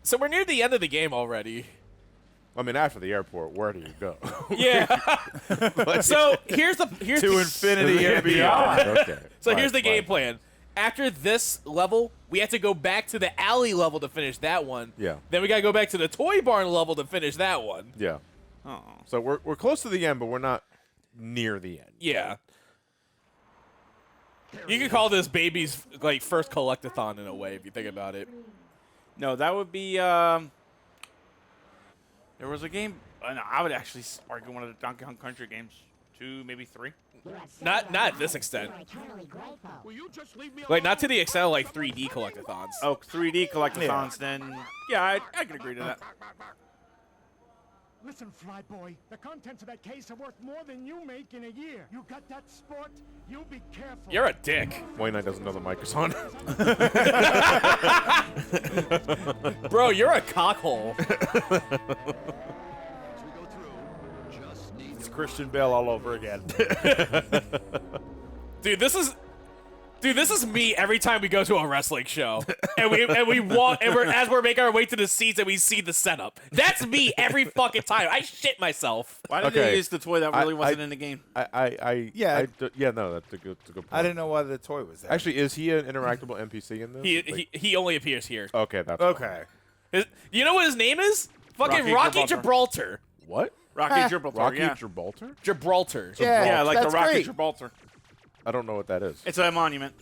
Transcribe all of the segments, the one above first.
So we're near the end of the game already. I mean, after the airport, where do you go? Yeah. So here's To the infinity and beyond. Okay. So here's the game plan. After this level, we have to go back to the alley level to finish that one. Yeah. Then we gotta go back to the toy barn level to finish that one. Yeah. Oh. So we're close to the end, but we're not near the end. Yeah. You could call this baby's like first collectathon in a way if you think about it. No, that would be. There was a game. No, I would actually argue one of the Donkey Kong Country games. 2, maybe 3. Not at this extent. Like not to the extent of like 3D collectathons. Oh, 3D collectathons. Then yeah, I can agree to that. Listen, Fly Boy, the contents of that case are worth more than you make in a year. You got that, sport? You be careful. You're a dick. Wayne Knight doesn't know the mic is on. Bro, you're a cockhole. It's Christian Bale all over again. Dude, this is me every time we go to a wrestling show, and we walk, and as we're making our way to the seats, and we see the setup. That's me every fucking time. I shit myself. Why did they use the toy that really wasn't in the game? Yeah. No, that's a good point. I didn't know why the toy was there. Actually, is he an interactable NPC in this? He only appears here. Okay, that's Okay. You know what his name is? Fucking Rocky Gibraltar. What? Rocky Gibraltar. Rocky yeah. Gibraltar? Gibraltar. Yeah, like the that's Rocky great. Gibraltar. I don't know what that is. It's a monument.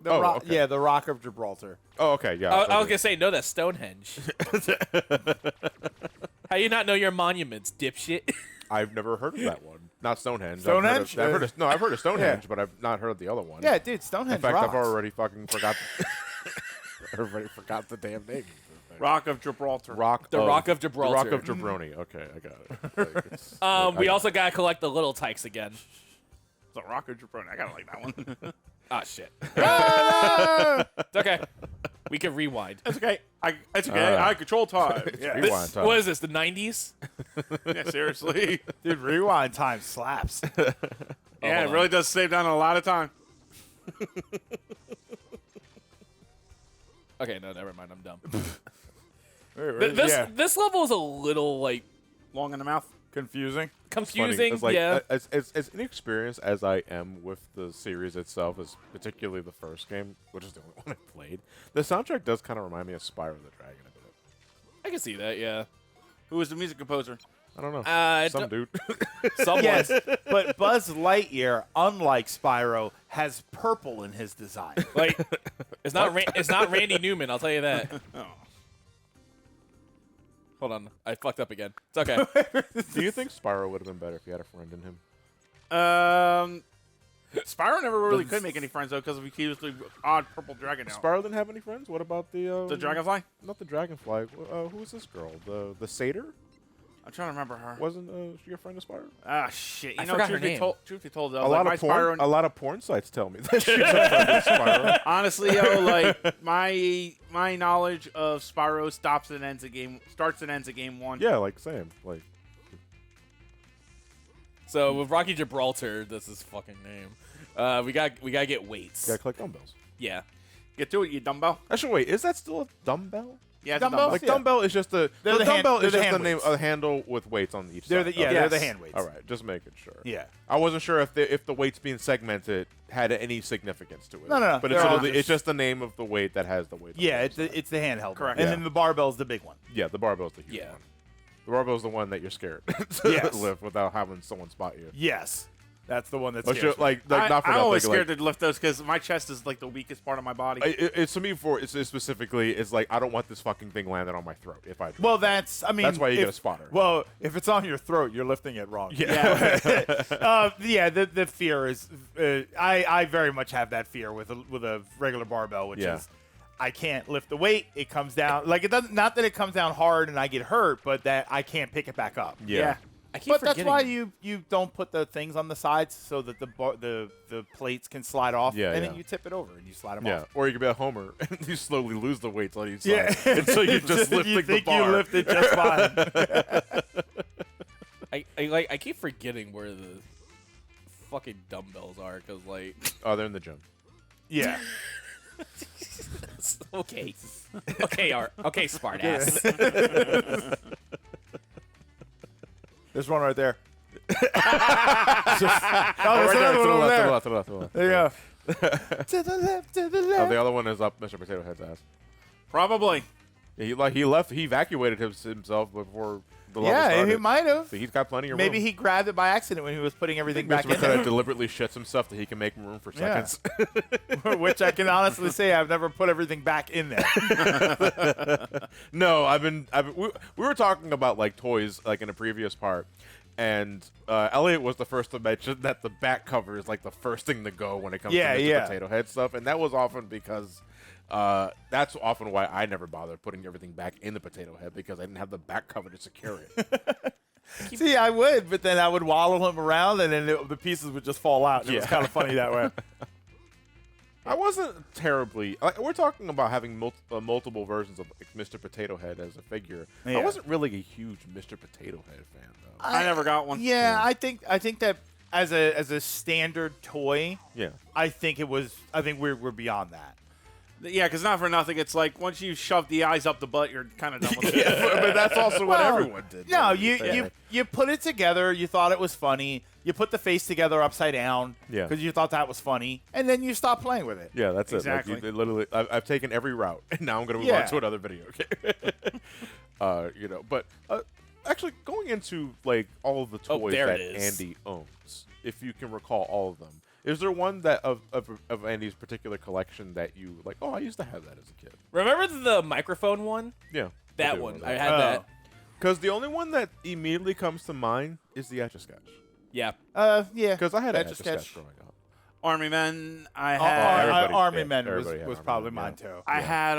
The Oh, rock, okay. Yeah, the Rock of Gibraltar. Oh, okay, yeah. I was gonna say no, that's Stonehenge. How you not know your monuments, dipshit? I've never heard of that one. Not Stonehenge. Stonehenge? I've heard of Stonehenge, but I've not heard of the other one. Yeah, dude, Stonehenge In fact, rocks. I've already fucking forgot. Everybody forgot the damn name. Rock of Gibraltar. Rock The of, Rock of The Gibraltar. Rock of Jabroni. Okay, I got it. Like, it's- We I- also gotta collect the little tykes again. The Rock of Gibraltar. I gotta like that one. Ah, shit. It's okay. We can rewind. It's okay. It's okay. I control time. Yeah. Rewind time. What is this, the 90s? Yeah, seriously. Dude, rewind time slaps. Yeah, hold it on. really does save down a lot of time. Okay, no, never mind. I'm dumb. Yeah. This level is a little, like, Long in the mouth. Confusing. Funny. confusing. It's like, yeah. as inexperienced as I am with the series itself, as particularly the first game, which is the only one I played, the soundtrack does kind of remind me of Spyro the Dragon a bit. I can see that, yeah. Who was the music composer? I don't know. Some dude. Someone. Yes, but Buzz Lightyear, unlike Spyro, has purple in his design. Like, it's not Randy Newman, I'll tell you that. Oh. Hold on. I fucked up again. It's okay. Do you think Spyro would have been better if he had a friend in him? Spyro never really could make any friends though because he was the odd purple dragon now. Spyro didn't have any friends? What about the Dragonfly? Not the Dragonfly. Who was this girl? The satyr? I'm trying to remember her. Wasn't she a friend of Spyro? Ah, shit. You I know, forgot her name. Truth be told, though, A like, lot of my porn. Spyro, A lot of porn sites tell me that she's a friend of Spyro. honestly, yo, like my knowledge of Spyro starts and ends at game 1. Yeah, like same. Like So with Rocky Gibraltar, that's his fucking name. We gotta get weights. yeah, collect dumbbells. Yeah. Get to it, you dumbbell. Actually, wait, is that still a dumbbell? Yeah, it's a Dumbbell? Like Yeah. dumbbell is just the They're the hand- dumbbell they're is the just hand the name weights. a handle with weights on each They're side. the, yeah, Okay. they're the Yes. hand weights. All right, just making sure. Yeah. I wasn't sure if the weights being segmented had any significance to it. No, no, no. But They're it's, all literally- it's just- just the name of the weight that has the weight. on Yeah, the it's side. the handheld. Correct. And Yeah. then the barbell's the big one. Yeah, the barbell's the huge Yeah. one. The barbell's the one that you're scared to Yes. lift without having someone spot you. Yes. That's the one that's Like, not for I'm always nothing, scared to lift those because my chest is like the weakest part of my body. It's to me it's specifically it's like I don't want this fucking thing landing on my throat if I. Well, that's, I mean. That's why you get if- a spotter. Well, if it's on your throat, you're lifting it wrong. Yeah. Yeah, the fear is, I very much have that fear with a regular barbell, which Yeah. is, I can't lift the weight. It comes down, like it doesn't, not that it comes down hard and I get hurt, but that I can't pick it back up. Yeah. I keep But that's forgetting. why you don't put the things on the sides so that the plates can slide off. Yeah, and yeah. then you tip it over and you slide them Yeah, off. or you could be a homer and you slowly lose the weights on each side Yeah. until you just lift you the think bar. you lifted just fine. I keep forgetting where the fucking dumbbells are because like Oh, they're in the gym. Yeah. Okay. Okay, Art. Okay, smartass. There's one right there. Oh, right there, to the left, to the left, to the left. There you go. To the left, to the Oh, left. the other one is up Mr. Potato Head's ass. Probably. Yeah, he left. He evacuated himself before the level Yeah, started. he might have. So he's got plenty of Maybe room. he grabbed it by accident when he was putting everything back Mr. in Potato deliberately shits himself that he can make room for Yeah. seconds. there. Which I can honestly say I've never put everything back in there. No, we were talking about like toys like in a previous part, and Elliot was the first to mention that the back cover is like the first thing to go when it comes to Mr. Potato Head stuff, and that was often because that's often why I never bothered putting everything back in the Potato Head because I didn't have the back cover to secure it. See, I would, but then I would waddle him around, and then the pieces would just fall out. And It was Yeah. kind of funny that way. I wasn't terribly. Like, we're talking about having multiple versions of like, Mr. Potato Head as a figure. Yeah. I wasn't really a huge Mr. Potato Head fan though. I never got one. Yeah, I think that as a standard toy, Yeah. I think we're beyond that. Yeah, because not for nothing, it's like once you shove the eyes up the butt, you're kind of done with it. but that's also what everyone did. No, though, you put it together. You thought it was funny. You put the face together upside down. Yeah. Because you thought that was funny, and then you stop playing with it. Yeah, that's Exactly. it. Like, literally, I've taken every route, and now I'm going to move Yeah. on to another video game. But actually, going into like all of the Oh, toys there that it is. Andy owns, if you can recall all of them, is there one that of Andy's particular collection that you like? Oh, I used to have that as a kid. Remember the microphone one? Yeah, That one. I Oh. had that. Because the only one that immediately comes to mind is the Etch-a-Sketch. Yeah. Yeah. Because I had an Etch-a-Sketch. Etch-a-Sketch growing up. Army Men, I Oh, had. everybody- Army yeah, Men everybody had was Army probably Men, mine yeah. too. I had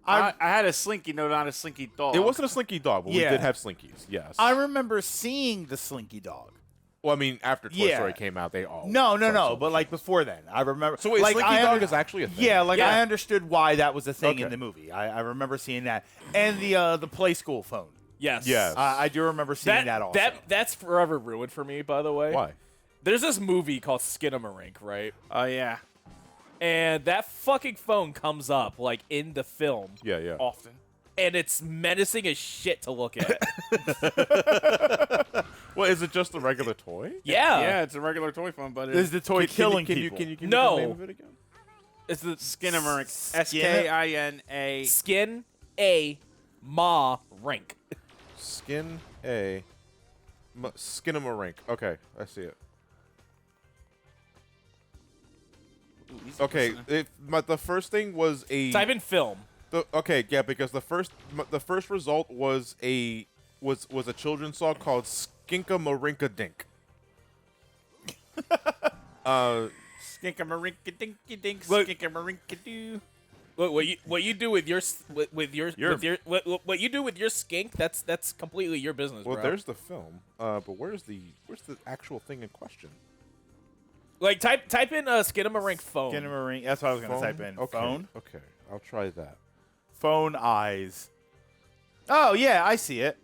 I had a Slinky, no, not a Slinky dog. It wasn't a Slinky dog, but we Yeah. did have Slinkies. Yes. I remember seeing the Slinky Dog. Well, I mean, after Toy Yeah. Story came out, they all No, started selling but like before then, I remember. So wait, like, Slinky I Dog under- is actually a thing? Yeah, like Yeah. I understood why that was a thing in Okay. the movie. I remember seeing that, and the Play School phone. Yes. Yes. I do remember seeing that also. That's forever ruined for me, by the way. Why? There's this movie called Skinamarink, right? Oh, yeah. And that fucking phone comes up like in the film, Yeah, yeah. Often. and it's menacing as shit to look at. Well, is it just a regular toy? Yeah. Yeah, it's a regular toy phone, but Is it's the toy killing can people? Can you give No. me the name of it again? It's the Skinamarink. Skin- Skina. Skin A Ma Rink. Skinamarink. Okay, I see it. Okay, the first thing was a. Type in film. Okay, yeah, because the first result was a children's song called Skinka Dink. Skinkamarinkadinky-dink, Look. skinkamarinkadoo. Look, what you do with your what you do with your skink, that's completely your business, Well, bro. there's the film, but where's the actual thing in question? Like type in Skinamarink phone. Skinamarink. That's what I was going to type in. Okay. Phone. Okay, I'll try that. Phone eyes. Oh yeah, I see it.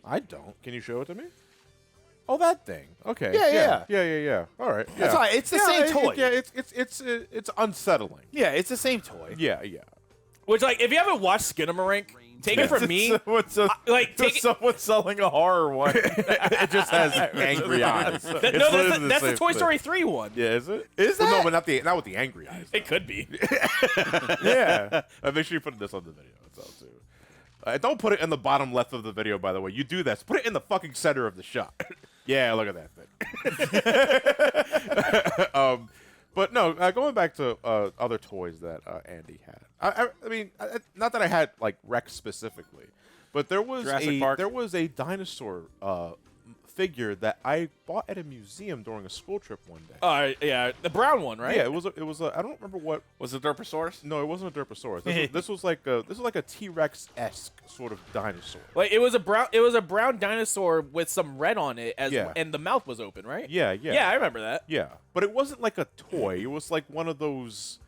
I don't. Can you show it to me? Oh, that thing. Okay. Yeah. All right. That's yeah. right. It's the same toy. Yeah, it's unsettling. Yeah, it's the same toy. Yeah. Which, like, if you haven't watched Skinamarink, take it from me. Someone's selling a horror one. It just has angry eyes. No, that's the same Toy thing. Story 3 one. Yeah, is it? Is Well, that? no, but not with the angry eyes. It could be. Yeah. Make sure you put this on the video. That's all too. Don't put it in the bottom left of the video, by the way. You do that. Put it in the fucking center of the shot. Yeah, look at that thing. But no, going back to other toys that Andy had. I mean, not that I had like Rex specifically, but there was Jurassic Park. a dinosaur figure that I bought at a museum during a school trip one day. Yeah, the brown one, right? Yeah, it was a I don't remember what. Was it Derposaurus? No, it wasn't a Derposaurus. This was like a T-Rex-esque sort of dinosaur. Like it was a brown dinosaur with some red on it, Yeah. and the mouth was open, right? Yeah. Yeah, I remember that. Yeah, but it wasn't like a toy. It was like one of those.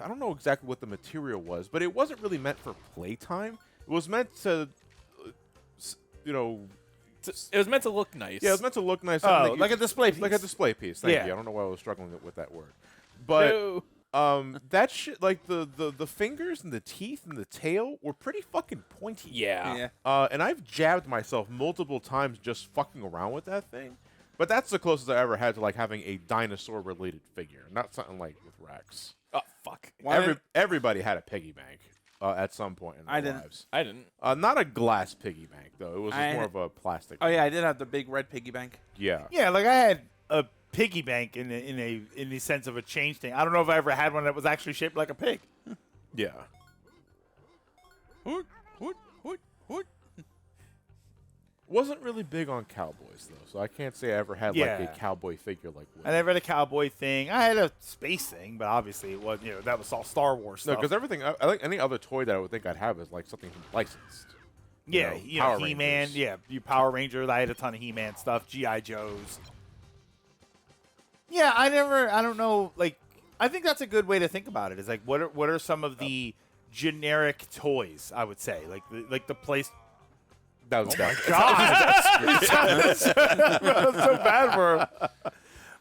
I don't know exactly what the material was, but it wasn't really meant for playtime. It was meant to, It was meant to look nice. Yeah, it was meant to look nice. Oh, something that like a display piece. Like a display piece. Thank Yeah. you. I don't know why I was struggling with that word. But that shit, like the fingers and the teeth and the tail were pretty fucking pointy. Yeah. And I've jabbed myself multiple times just fucking around with that thing. But that's the closest I ever had to like having a dinosaur-related figure, not something like with Rex. Oh, fuck. Everybody had a piggy bank at some point in their lives. I didn't. Not a glass piggy bank though. It was just more of a plastic. Oh yeah, I did have the big red piggy bank. Yeah. Yeah, like I had a piggy bank in the sense of a change thing. I don't know if I ever had one that was actually shaped like a pig. Yeah. Hoot, hoot, hoot, hoot. Wasn't really big on cowboys though, so I can't say I ever had like a Yeah. cowboy figure like Woody. I never had a cowboy thing. I had a space thing, but obviously it was that was all Star Wars No, stuff. because everything I like any other toy that I would think I'd have is like something licensed. yeah, Power He-Man. Rangers. Yeah, you Power Rangers. I had a ton of He-Man stuff. GI Joes. Yeah, I don't know. Like, I think that's a good way to think about it. Is like, what are some of the generic toys? I would say, like the place. That was God, that's so bad for him.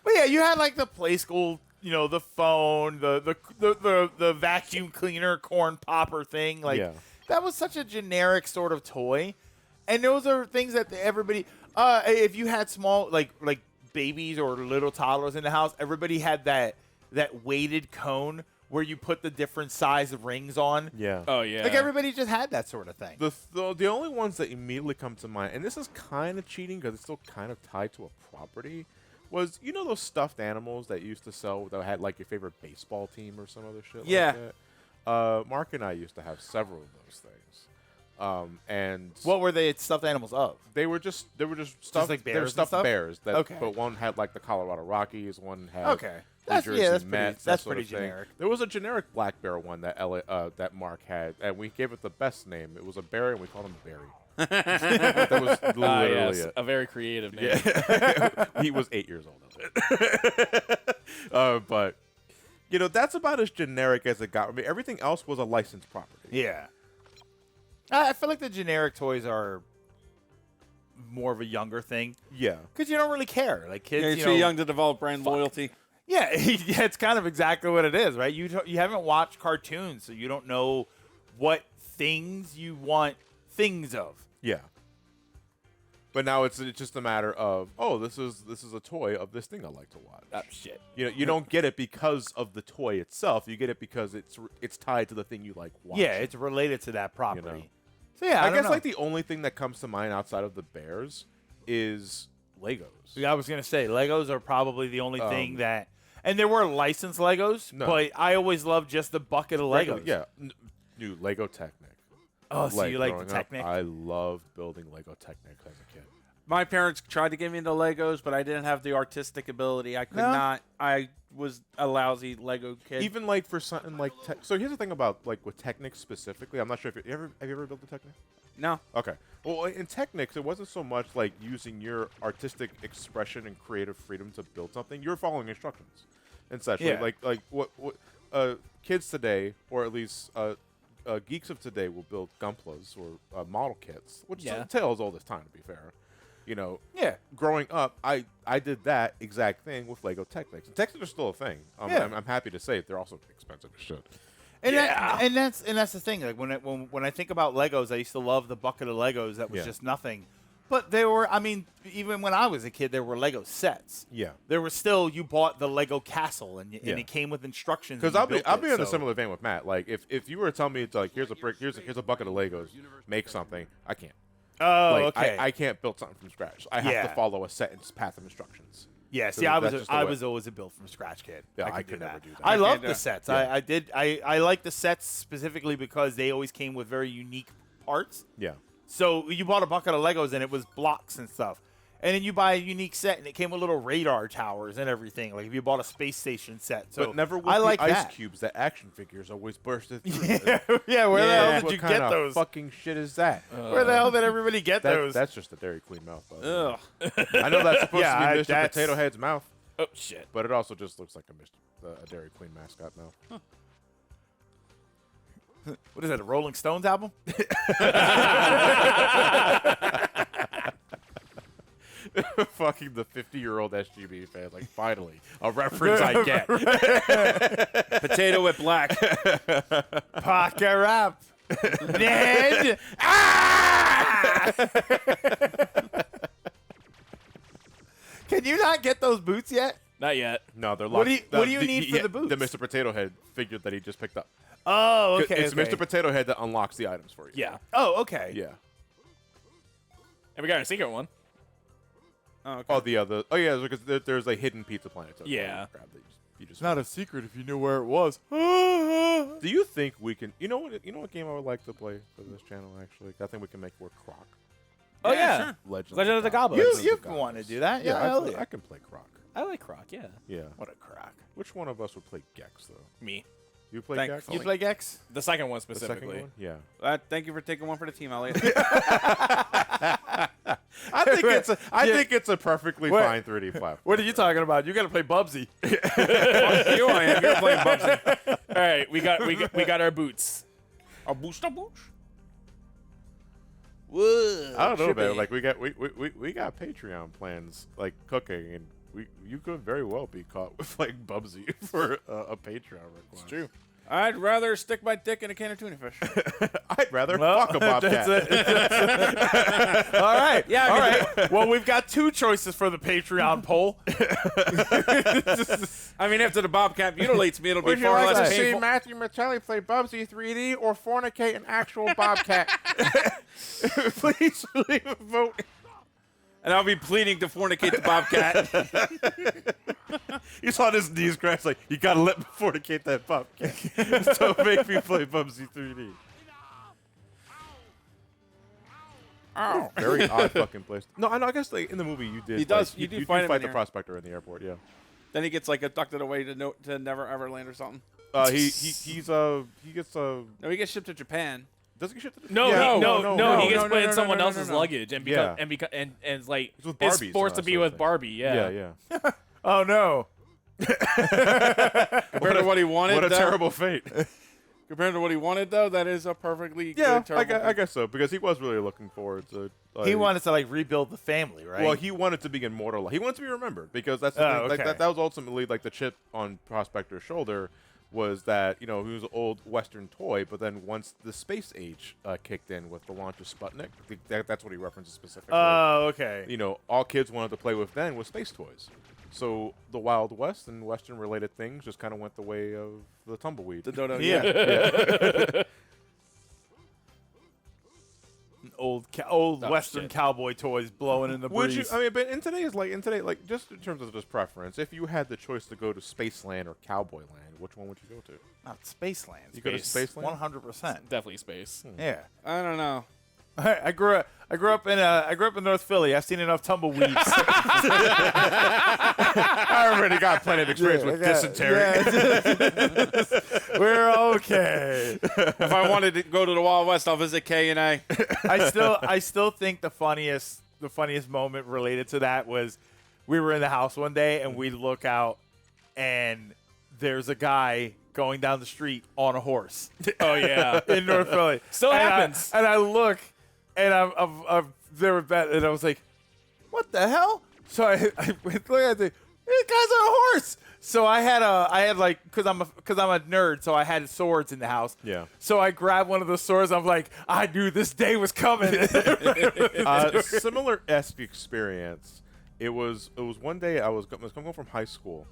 But yeah, you had like the play school, the phone, the vacuum cleaner, corn popper thing. Like that was such a generic sort of toy, and those are things that everybody. If you had small like babies or little toddlers in the house, everybody had that weighted cone where you put the different size of rings on. Yeah. Oh, yeah. Like everybody just had that sort of thing. The only ones that immediately come to mind, and this is kind of cheating because it's still kind of tied to a property, was those stuffed animals that you used to sell that had like your favorite baseball team or some other shit Yeah. like that? Mark and I used to have several of those things. And What were they stuffed animals of? they were just stuffed like they were bears and stuffed stuff? bears. Okay. But one had like the Colorado Rockies, one had Okay. New That's Jersey pretty. Mets, That's that sort pretty of thing. generic. There was a generic black bear one that that Mark had, and we gave it the best name. It was a berry, and we called him Barry. That was literally yes. it. A very creative name. Yeah. He was 8 years old. But that's about as generic as it got. I mean, everything else was a licensed property. Yeah. I feel like the generic toys are more of a younger thing Yeah. because you don't really care. Like kids, You're too young to develop brand loyalty. Yeah, yeah, it's kind of exactly what it is, right? You haven't watched cartoons, so you don't know what things you want things of. Yeah. But now it's just a matter of, this is a toy of this thing I like to watch. Oh, shit. You don't get it because of the toy itself. You get it because it's tied to the thing you like watching. Yeah, it's related to that property. know. So yeah, I don't guess know. like the only thing that comes to mind outside of the bears is Legos. I was gonna say Legos are probably the only thing that, and there were licensed Legos, No. but I always loved just the bucket of Legos. Yeah. New Lego Technic. Oh, so you like the growing up, Technic? I loved building Lego Technic as a kid. My parents tried to get me into Legos, but I didn't have the artistic ability. I could not. I was a lousy Lego kid. Even like for something like so here's the thing about like with Technic specifically. I'm not sure if have you ever built a Technic? no. Okay. Well, in Technics, it wasn't so much like using your artistic expression and creative freedom to build something. You're following instructions and such. Yeah. Like what kids today, or at least geeks of today, will build Gumplas or model kits, which is a tale as old as time, to be fair. Yeah. Growing up, I did that exact thing with Lego Technics. And Technics are still a thing. Yeah. I'm happy to say it. They're also expensive as shit. And that's the thing. Like when I think about Legos, I used to love the bucket of Legos that was just nothing. But there were, I mean, even when I was a kid, there were Lego sets. Yeah. There was still, you bought the Lego castle, and it came with instructions. Because and you I'll built be it, in a so- similar vein with Matt. Like if you were to tell me it's like here's a brick, here's a bucket of Legos, make something, I can't. Oh, Like, okay. I can't build something from scratch. I have to follow a set and path of instructions. Yeah, So see, I that's just the I way- was always a build from scratch kid. Yeah, I could could never do that. I I love can't do the it. sets. Yeah. I like the sets specifically because they always came with very unique parts. Yeah. So you bought a bucket of Legos and it was blocks and stuff. And then you buy a unique set and it came with little radar towers and everything. Like if you bought a space station set. So But never with I the like ice that. cubes that action figures always bursted through. Yeah, where the hell did What you kind get of those? fucking shit is that? Where the hell did everybody get those? That's just a Dairy Queen mouth. By the way. Ugh. I know that's supposed Yeah, to be Mr. that's- Potato Head's mouth, Oh, shit. but it also just looks like a Dairy Queen mascot mouth. What is that, a Rolling Stones album? Fucking the 50-year-old SGB fan. Like, finally, a reference I get. Potato with black. Pocket up. Ned. Ah! Can you not get those boots yet? Not yet. No, they're What locked. do you need for the boots? The Mr. Potato Head figure that he just picked up. Oh, okay. It's Mr. Potato Head that unlocks the items for you. Yeah. Oh, okay. Yeah. And we got a secret one. Oh, okay. Oh, the other. Oh, yeah, because there's a hidden Pizza Planet. So Yeah. You just It's not a secret if you knew where it was. Do you think we can? You know what? You know what game I would like to play for this channel? Actually, I think we can make it work Croc. Oh yeah. sure. Legend of the Gobbos. You want to do that? Yeah, hell I can play Croc. I like Croc. Yeah. Yeah. What a crock. Which one of us would play Gex though? Me. You play Thank- Gex? You play Gex? The second one The second specifically. one? Yeah. Thank you for taking one for the team, Elliot. I think it's a perfectly Wait. fine 3D platform. What are you talking about? You got to play Bubsy. You I am. You're playing Bubsy. All right, we got our boots. A booster boost? Whoa. I don't know, should man. be. Like we got Patreon plans like cooking, and you could very well be caught with like Bubsy for a Patreon request. It's true. I'd rather stick my dick in a can of tuna fish. I'd rather fuck a bobcat. All right. Yeah, All right. Well, we've got two choices for the Patreon poll. I mean, after the bobcat mutilates me, it'll be Would you far like less to see painful. Matthew Michelli play Bubsy 3D or fornicate an actual bobcat? Please leave a vote. And I'll be pleading to fornicate the bobcat. You saw this knees crash like, you gotta let me fornicate that bobcat. So make me play Bubsy 3D. Ow. Very odd fucking place. No, I know. I guess like in the movie you did. He does- Like, you do you fight him fight in the here. prospector in the airport. Yeah. Then he gets like abducted away to Never Ever Land or something. He gets No, he gets shipped to Japan. doesn't he get shit to No, yeah. no, he gets no, put in no, someone no, no, else's no. luggage and Yeah. and is like It's with is Barbies, forced to that be sort of with thing. Barbie. Yeah. Yeah. Oh, no. Compared to what he wanted, What a though, terrible fate. compared to what he wanted, though, that is a perfectly Yeah, good, terrible I guess so because he was really looking forward to. He wanted to, like, rebuild the family, right? Well, he wanted to be immortal. He wanted to be remembered because that's the Oh, thing. Like, okay. that was ultimately like the chip on Prospector's shoulder was that he was an old Western toy, but then once the space age kicked in with the launch of Sputnik, that's what he references specifically. Oh, okay. All kids wanted to play with then was space toys. So the Wild West and Western-related things just kind of went the way of the tumbleweed. The dodo. Yeah. Old Oh, Western shit. cowboy toys blowing in the Would you? breeze. I mean, but in today's just in terms of just preference, if you had the choice to go to Spaceland or Cowboy Land, which one would you go to? Not Spaceland. You go to Spaceland? 100%. Definitely space. Yeah. I don't know. I grew up in North Philly. I've seen enough tumbleweeds. I already got plenty of experience with dysentery. We're okay. If I wanted to go to the Wild West, I'll visit K&A. I still think the funniest moment related to that was we were in the house one day and we look out and there's a guy going down the street on a horse Oh yeah. in North Philly. Still And happens. I look and I'm there with Beth and I was like, what the hell? So I went look at the guy's on a horse. So I had because I'm a nerd, so I had swords in the house. Yeah. So I grabbed one of the swords. I'm like, I knew this day was coming. Similar-esque experience. It was one day I was coming home from high school,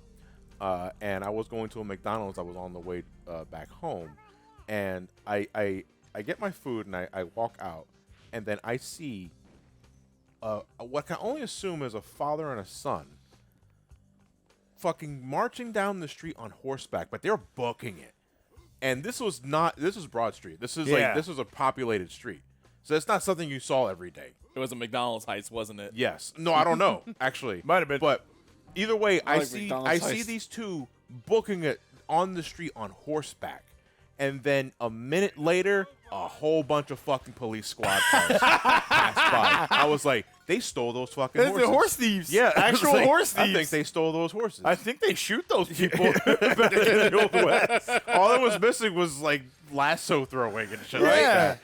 and I was going to a McDonald's. I was on the way back home, and I get my food and I walk out, and then I see what I can only assume is a father and a son fucking marching down the street on horseback, but they're booking it. And this was Broad Street. This is this was a populated street. So it's not something you saw every day. It was a McDonald's heist, wasn't it? Yes. No, I don't know, actually. Might have been. But either way, I like see McDonald's I see heist. these two booking it on the street on horseback. And then a minute later, a whole bunch of fucking police squad cars passed by. I was like, they stole those fucking It's horses. the horse thieves. Yeah, I was Actual like, horse thieves. I think they stole those horses. I think they shoot those people back in the Old West. All that was missing was like lasso throwing and shit Yeah. like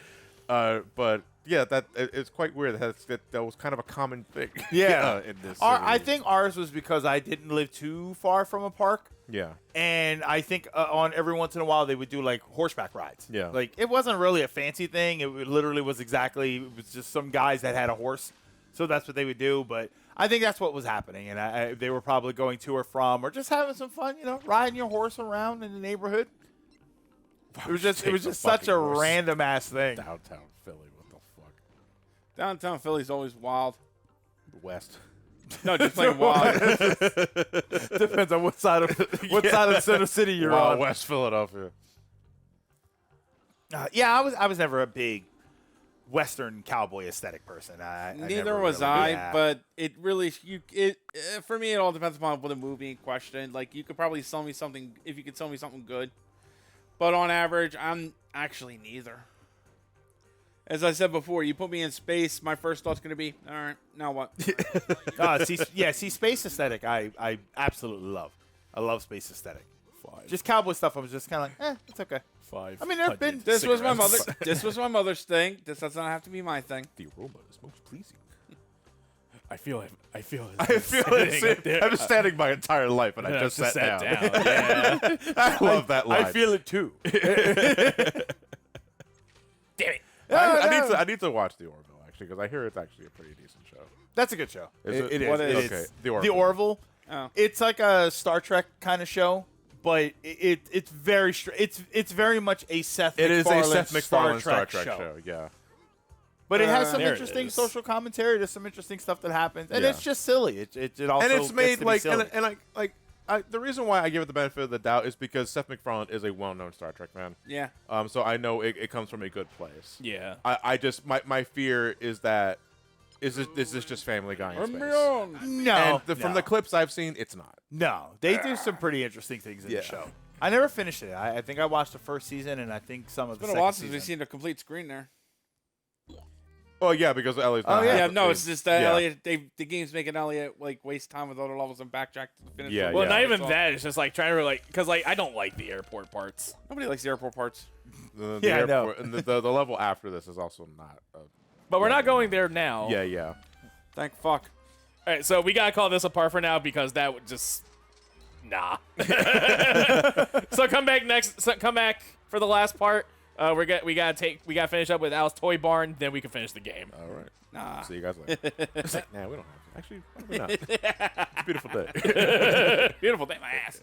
that. But yeah, it's quite weird. That was kind of a common thing. Yeah. In this. I think ours was because I didn't live too far from a park. Yeah. And I think on every once in a while they would do like horseback rides. Yeah. Like it wasn't really a fancy thing. It literally was it was just some guys that had a horse. So that's what they would do. But I think that's what was happening. And they were probably going to or from or just having some fun, riding your horse around in the neighborhood. It was just such a random ass thing. Downtown Philly, what the fuck? Downtown Philly's always wild. West. No, just plain wild. Depends on what side of the Center City you're on. West Philadelphia. Yeah, I was never a big Western cowboy aesthetic person. Neither was I, but it really for me it all depends upon what the movie in question. Like you could probably sell me something if you could sell me something good, but on average, I'm actually neither. As I said before, you put me in space, my first thought's gonna be, all right, now what? see, space aesthetic, I absolutely love. I love space aesthetic. Just cowboy stuff, I was just kind of like, it's okay. I mean, there've been. This was my mother. This was my mother's thing. This does not have to be my thing. The aroma is most pleasing. I feel it. I've been standing my entire life, and I just sat down. Yeah. I love that line. I feel it too. Damn it. I need to watch The Orville actually because I hear it's actually a pretty decent show. That's a good show. It is. What It is? is. Okay, The Orville. Oh. It's like a Star Trek kind of show, but it's very it's very much a Seth It is MacFarlane a Seth MacFarlane Star Trek show. show. Yeah. But it has some There it interesting is. social commentary. There's some interesting stuff that happens, and Yeah. it's just silly. It also And it's gets made to be like silly. the reason why I give it the benefit of the doubt is because Seth MacFarlane is a well-known Star Trek fan. Yeah. So I know it comes from a good place. Yeah. I just my fear is that is this just Family Guy in space? no, And from the clips I've seen, it's not. no, they do some pretty interesting things in Yeah. the show. I never finished it. I think I watched the first season, and I think some of the It's been a second while season. since we've seen a complete screen there. Well, yeah, because Elliott's Oh, not yeah. Yeah, half no, the it's thing. just that Yeah. Elliot. The game's making Elliot like waste time with other levels and backtrack to the finish. Yeah, line. Well, yeah. not even That's all. that. It's just like trying to because I don't like the airport parts. Nobody likes the airport parts. The Yeah, I know. airport, and the level after this is also not. But we're not going there now. Yeah. Thank fuck. All right, so we gotta call this apart for now because that would just nah. So come back come back for the last part. We gotta finish up with Al's Toy Barn, then we can finish the game. All right. Nah. See you guys later. It's like, nah, we don't have to. Actually, probably not. It's a beautiful day. Beautiful day, my ass.